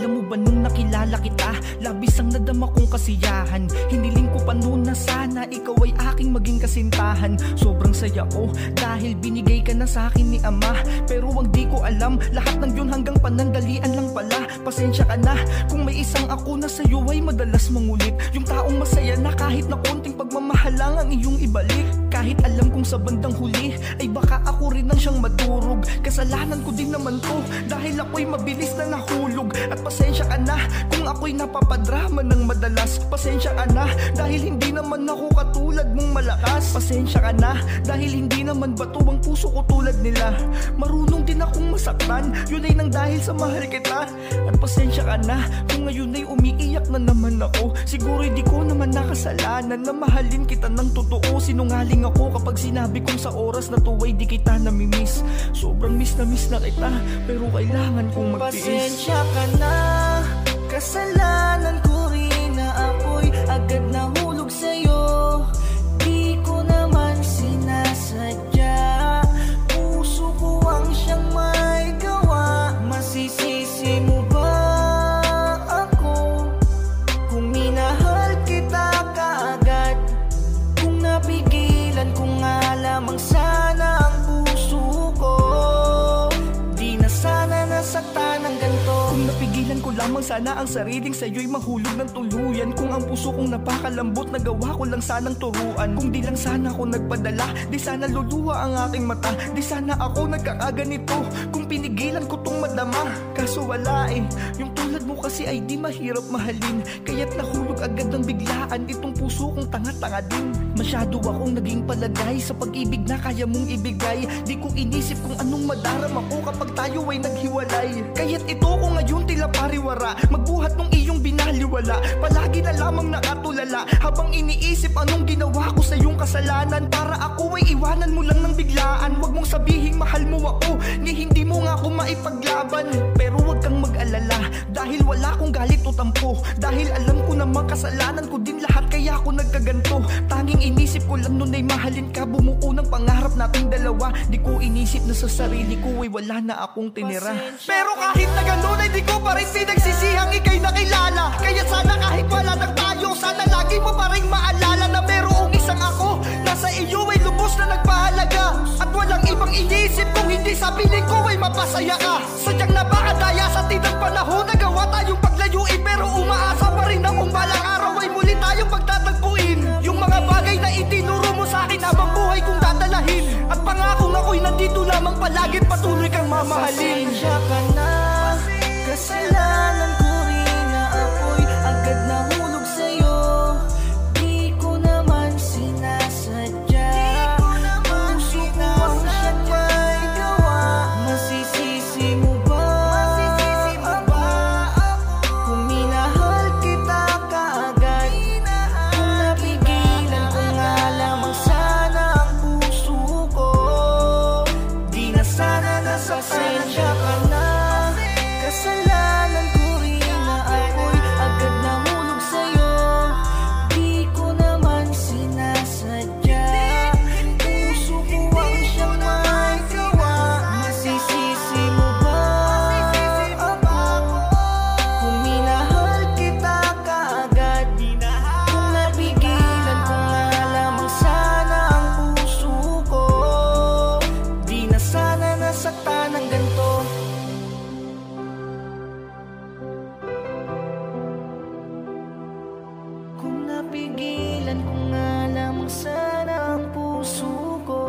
Alam mo ba nung nakilala kita, labis ang nadama kong kasiyahan. Hiniling ko pa noon na sana ikaw ay aking maging kasintahan. Sobrang saya ko dahil binigay ka na sa akin ni Ama. Pero ang di ko alam, lahat ng yun hanggang panandalian lang pala. Pasensya ka na kung may isang ako na sa'yo ay madalas mangulit. Yung taong masaya na kahit na konting pagmamahal lang ang iyong ibalik. Kahit alam kong sa bandang huli ay baka ako rin ang siyang madurog. Kasalanan ko din naman to dahil ako'y mabilis na nahulog. At pasensya ka na kung ako'y napapadrama ng madalas. Pasensya ka na dahil hindi naman ako katulad mong malakas. Pasensya ka na dahil hindi naman bato ang puso ko tulad nila. Marunong din akong masaktan, yun ay nang dahil sa mahal kita. At pasensya ka na kung ngayon ay umiiyak na naman ako. Siguro hindi ko naman nakasalanan na mahalin kita ng totoo. Sinungaling ako kapag sinabi kong sa oras na to ay di kita namimiss. Sobrang miss na kita, pero kailangan kong magtiis. Pasensya ka na, kasalanan ko rin na ako'y agad nahulog sa'yo. Di ko naman sinasadya, puso ko ang siyang may gawa. Masisisi mo ba ako kung minahal kita kaagad? Kung napigilan ko nga lamang sana ang puso ko, di na sana nasaktan ng ganito. Kung napigilan ko lamang sana ang sariling sa'yo'y mahulog ng tuluyan. Kung ang puso kong napakalambot, nagawa ko lang sanang turuan. Kung di lang sana ako nagpadala, di sana luluha ang aking mata. Di sana ako nagkakaganito kung pinigilan ko tong madama. Kaso wala yung tulad mo kasi ay di mahirap mahalin. Kaya't nahulog agad ng biglaan itong puso kong tanga-tanga din. Masyado akong naging palagay sa pag-ibig na kaya mong ibigay. Di ko inisip kung anong madarama ko kapag tayo ay naghiwalay. Kaya't ito ko ngayon tila pariwara, magbuhat ng iyong binaliwala. Palagi na lamang nakatulala habang iniisip anong ginawa ko sa iyong kasalanan. Para ako ay iwanan mo lang ng biglaan. Huwag mong sabihing mahal mo ako ni hindi mo nga ako maipaglaban. Pero huwag kang mag-alala dahil wala akong galit o tampo. Dahil alam ko namang kasalanan ko din lahat kaya ako nagkaganto. Tanging inisip ko lang nun ay mahalin ka, bumuo ng pangarap nating dalawa. Di ko inisip na sa sarili ko ay wala na akong tinira. Pero kahit na ganun ay di ko pa rin pinagsisihang ika'y nakilala. Kaya sana kahit wala na tayo, sana lagi mo pa rin maalala na merong isang ako nasa iyo ay lubos na nagpahalaga. At walang ibang iniisip kung hindi sa piling ko ay mapasaya ka. Sadyang napakadaya sa tinang panahon, nagawa tayong paglayuin. Pero umaasa pa rin akong balang araw ay muli tayong pagtatagpuin. Yung mga bagay na itinuro mo sa akin habang buhay kong dadalahin. At pangakong ako'y nandito lamang palaging patuloy kang mamahalin. Pasensya ka na, kasalanan ko rin na ako'y agad nahulog sa'yo. Di ko naman sinasadya, puso ko ang siyang may gawa. Masisisi mo ba ako kung minahal kita kaagad? Kung napigilan ko nga lamang sana ang puso ko, di na sana nasasensya ka na. Kasalanan ko rin na ako'y agad nahulog sa'yo. Di ko naman sinasadya, puso ko ang siyang may gawa. Masisisi mo ba ako kung minahal kita kaagad? Kung napigilan ko nga lamang sana ang puso ko, di na sana nasaktan ng ganito. Kung napigilan ko nga lamang sana ang puso ko,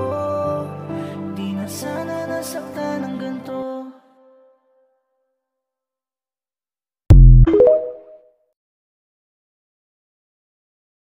di na sana nasaktan ng ganito.